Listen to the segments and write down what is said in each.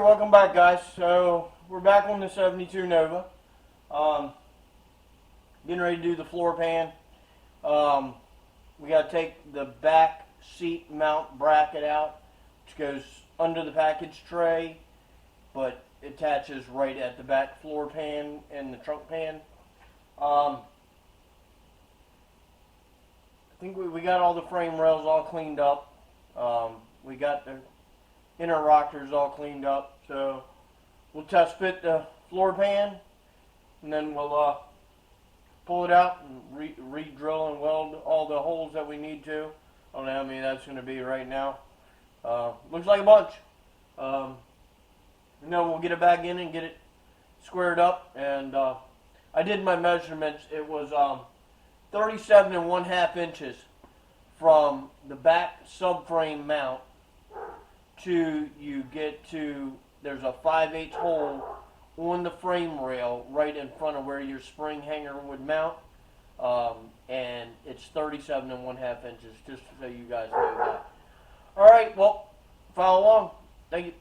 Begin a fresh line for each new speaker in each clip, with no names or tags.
Alright, welcome back, guys. So we're back on the 72 Nova. Getting ready to do the floor pan. We got to take the back seat mount bracket out, which goes under the package tray, but attaches right at the back floor pan and the trunk pan. I think we got all the frame rails all cleaned up. We got the inner rockers all cleaned up, so we'll test fit the floor pan, and then we'll pull it out and re-drill and weld all the holes that we need to. I don't know how many that's going to be right now. Looks like a bunch. We'll get it back in and get it squared up. And I did my measurements. It was 37 1/2 inches from the back subframe mount to you get to, there's a 5/8 hole on the frame rail right in front of where your spring hanger would mount, and it's 37 1/2 inches, just so you guys know that. Alright, well, follow along. Thank you.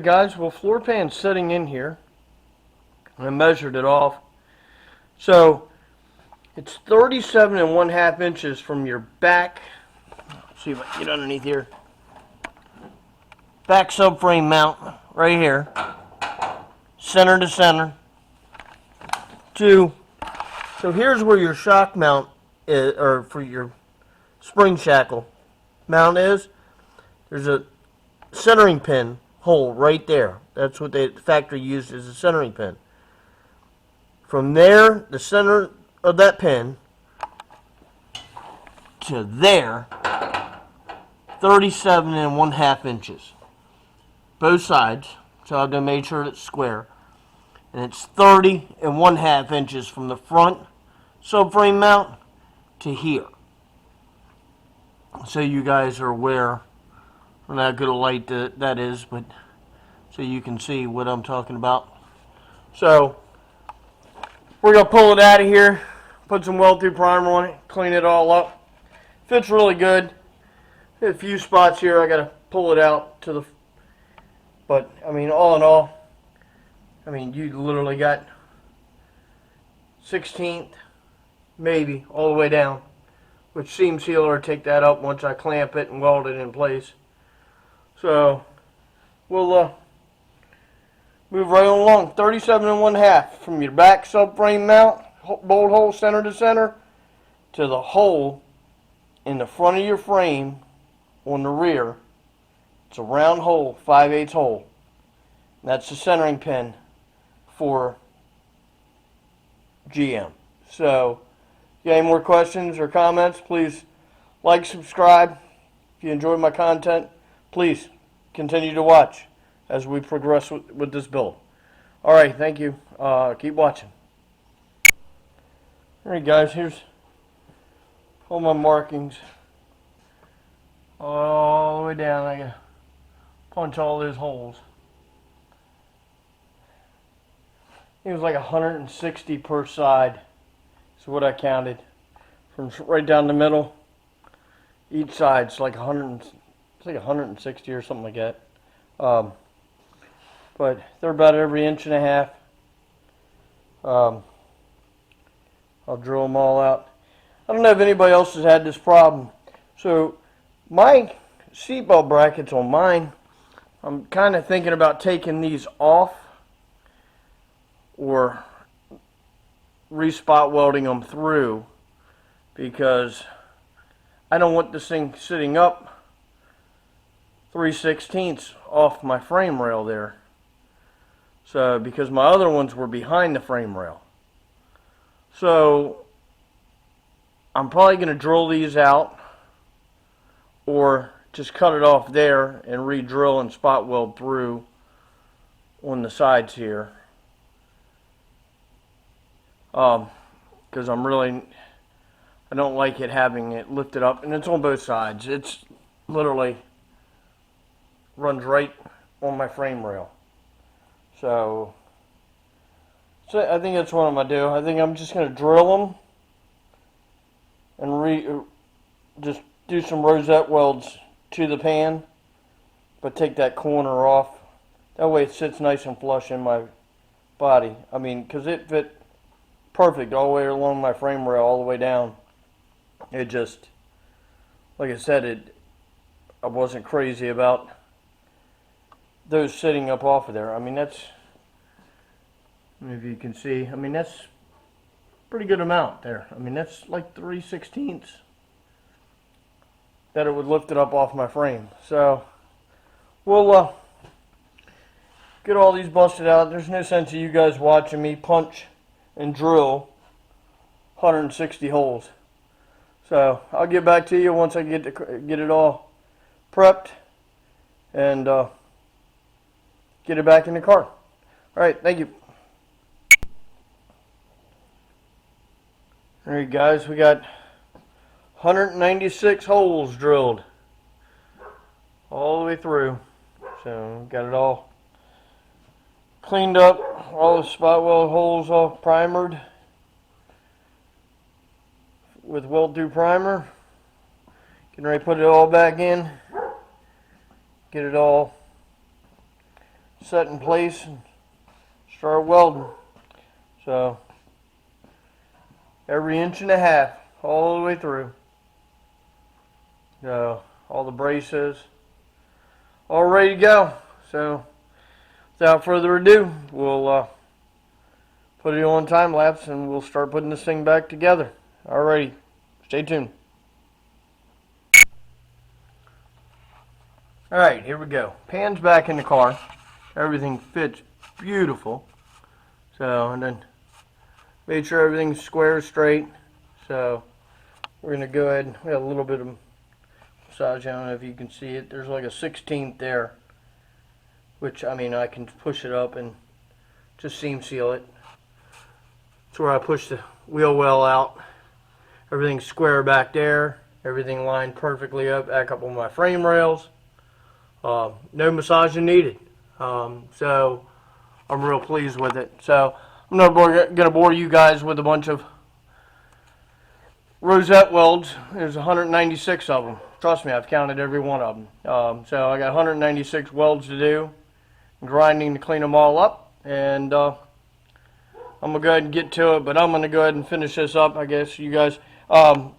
Alright guys, well, floor pan's sitting in here. I measured it off. So it's 37 and 1/2 inches from your back. Let's see if I can get underneath here. Back subframe mount right here, center to center. So here's where your shock mount is, or for your spring shackle mount is. There's a centering pin hole right there. That's what the factory used as a centering pin. From there, the center of that pin to there, 37 and 1/2 inches. Both sides. So I'm going to make sure it's square. And it's 30 and 1/2 inches from the front subframe mount to here. So you guys are aware. I'm not good a light that is, but so you can see what I'm talking about. So we're going to pull it out of here, put some weld through primer on it, clean it all up. Fits really good. A few spots here I got to pull it out to the, but I mean, all in all, I mean, you literally got 1/16, maybe, all the way down, which seam sealer will take that up once I clamp it and weld it in place. So we'll move right along. 37 and 1/2 from your back subframe mount, bolt hole center to center, to the hole in the front of your frame on the rear. It's a round hole, 5/8 hole. And that's the centering pin for GM. So if you have any more questions or comments, please like, subscribe. If you enjoyed my content, please continue to watch as we progress with this build. Alright, thank you. Keep watching. Alright guys, here's all my markings. All the way down. I gotta punch all those holes. It was like 160 per side. That's what I counted. From right down the middle. Each side's like 160 or something like that. But they're about every 1.5 inches. I'll drill them all out. I don't know if anybody else has had this problem. So my seatbelt brackets on mine, I'm kind of thinking about taking these off or re-spot welding them through, because I don't want this thing sitting up 3/16 off my frame rail there. So because my other ones were behind the frame rail. So I'm probably going to drill these out or just cut it off there and re-drill and spot weld through on the sides here. Because I don't like it having it lifted up, and it's on both sides. It's literally runs right on my frame rail. So I think that's what I'm going to do. I think I'm just going to drill them and just do some rosette welds to the pan, but take that corner off. That way it sits nice and flush in my body. I mean, because it fit perfect all the way along my frame rail, all the way down. It just, like I said, I wasn't crazy about those sitting up off of there. I mean, that's, if you can see, I mean, that's pretty good amount there. I mean, that's like 3/16 that it would lift it up off my frame. So we'll get all these busted out. There's no sense of you guys watching me punch and drill 160 holes. So I'll get back to you once I get it all prepped and get it back in the car. Alright, thank you. Alright guys, we got 196 holes drilled all the way through. So got it all cleaned up, all the spot weld holes all primered with weld through primer. Getting ready to put it all back in, get it all set in place and start welding. So every 1.5 inches all the way through. So all the braces all ready to go. So without further ado, we'll put it on time lapse and we'll start putting this thing back together. Alrighty, stay tuned. Alright, here we go. Pan's back in the car. Everything fits beautiful. So, and then made sure everything's square, straight. So we're going to go ahead. We have a little bit of massage. I don't know if you can see it. There's like a 16th there, which, I mean, I can push it up and just seam seal it. That's where I push the wheel well out. Everything's square back there. Everything lined perfectly up. Back up on my frame rails. No massaging needed. So I'm real pleased with it. So I'm not going to bore you guys with a bunch of rosette welds. There's 196 of them. Trust me, I've counted every one of them. So I got 196 welds to do. I'm grinding to clean them all up. And I'm going to go ahead and get to it. But I'm going to go ahead and finish this up, I guess, you guys.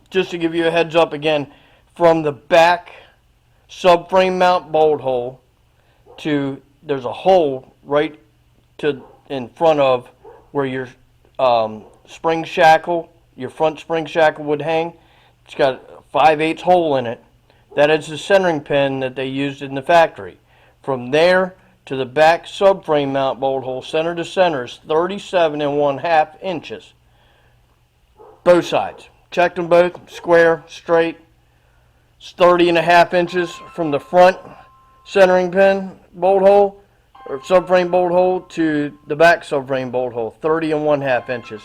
Just to give you a heads up again, from the back subframe mount bolt hole to, there's a hole right to in front of where your spring shackle, your front spring shackle would hang. It's got a 5/8 hole in it. That is the centering pin that they used in the factory. From there to the back subframe mount bolt hole, center to center, is 37.5 inches. Both sides. Checked them both, square, straight. It's 30.5 inches from the front centering pin bolt hole, or subframe bolt hole, to the back subframe bolt hole, 30.5 inches.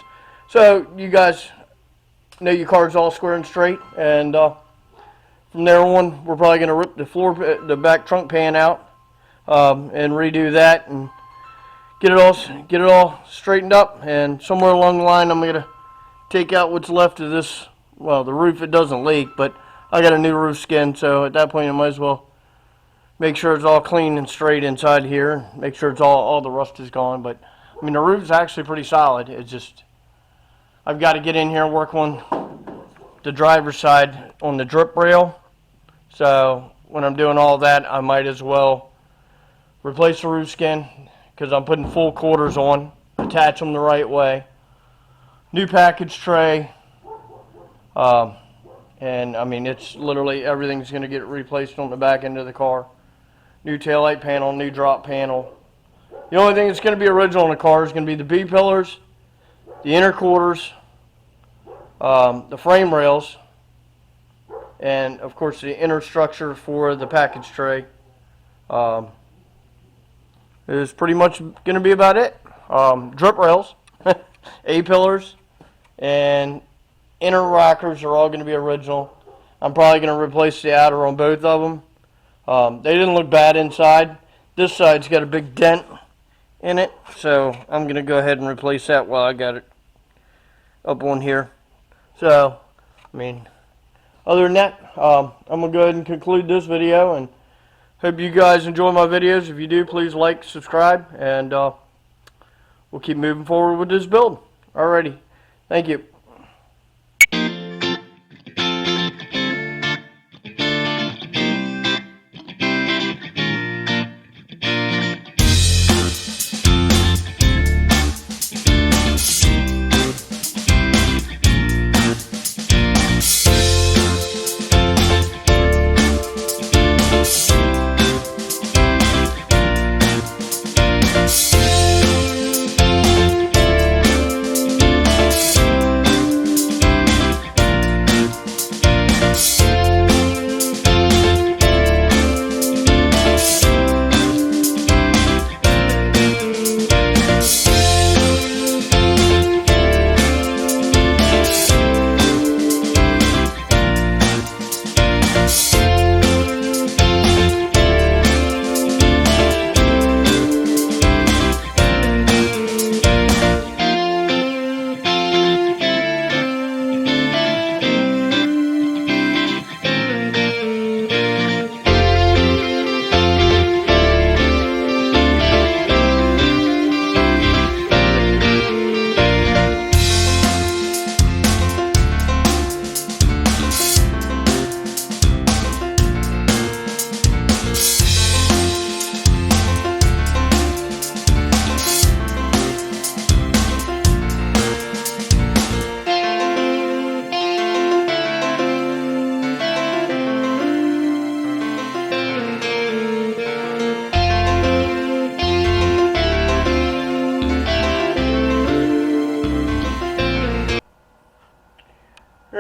So you guys know your car's all square and straight, and from there on, we're probably going to rip the back trunk pan out and redo that and get it all straightened up. And somewhere along the line, I'm going to take out what's left of this. Well, the roof, it doesn't leak, but I got a new roof skin, so at that point I might as well make sure it's all clean and straight inside here. Make sure it's all the rust is gone. But I mean, the roof's actually pretty solid. It's just I've got to get in here and work on the driver's side on the drip rail. So when I'm doing all that, I might as well replace the roof skin, because I'm putting full quarters on, attach them the right way. New package tray. And I mean, it's literally everything's going to get replaced on the back end of the car. New taillight panel, new drop panel. The only thing that's going to be original in the car is going to be the B-pillars, the inner quarters, the frame rails, and of course the inner structure for the package tray. Is pretty much going to be about it. Drip rails, A-pillars, and inner rockers are all going to be original. I'm probably going to replace the outer on both of them. They didn't look bad inside. This side's got a big dent in it, so I'm going to go ahead and replace that while I got it up on here. So, I mean, other than that, I'm going to go ahead and conclude this video, and hope you guys enjoy my videos. If you do, please like, subscribe, and we'll keep moving forward with this build. Alrighty, thank you.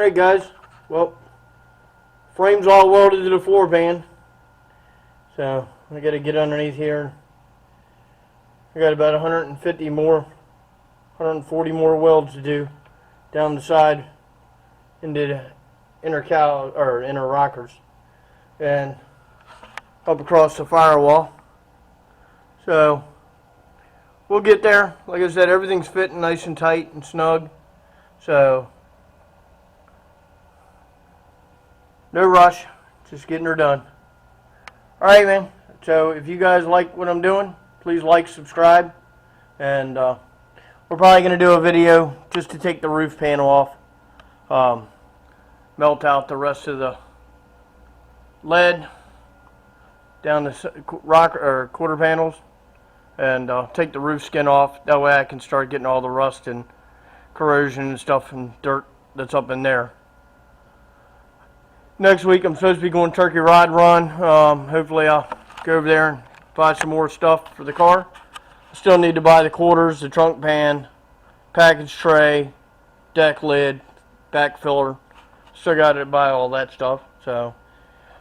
Alright guys, well, frame's all welded to the floor pan, so I gotta get underneath here. I got about 140 more welds to do down the side into the inner rockers and up across the firewall. So we'll get there. Like I said, everything's fitting nice and tight and snug, so no rush, just getting her done. Alright man, so if you guys like what I'm doing, please like, subscribe, and we're probably going to do a video just to take the roof panel off, melt out the rest of the lead down the quarter panels, and take the roof skin off. That way I can start getting all the rust and corrosion and stuff and dirt that's up in there. Next week I'm supposed to be going turkey rod run. Hopefully I'll go over there and buy some more stuff for the car. I still need to buy the quarters, the trunk pan, package tray, deck lid, back filler. Still got to buy all that stuff. So,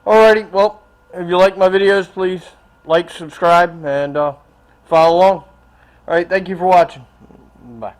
alrighty, well, if you like my videos, please like, subscribe, and follow along. Alright, thank you for watching. Bye.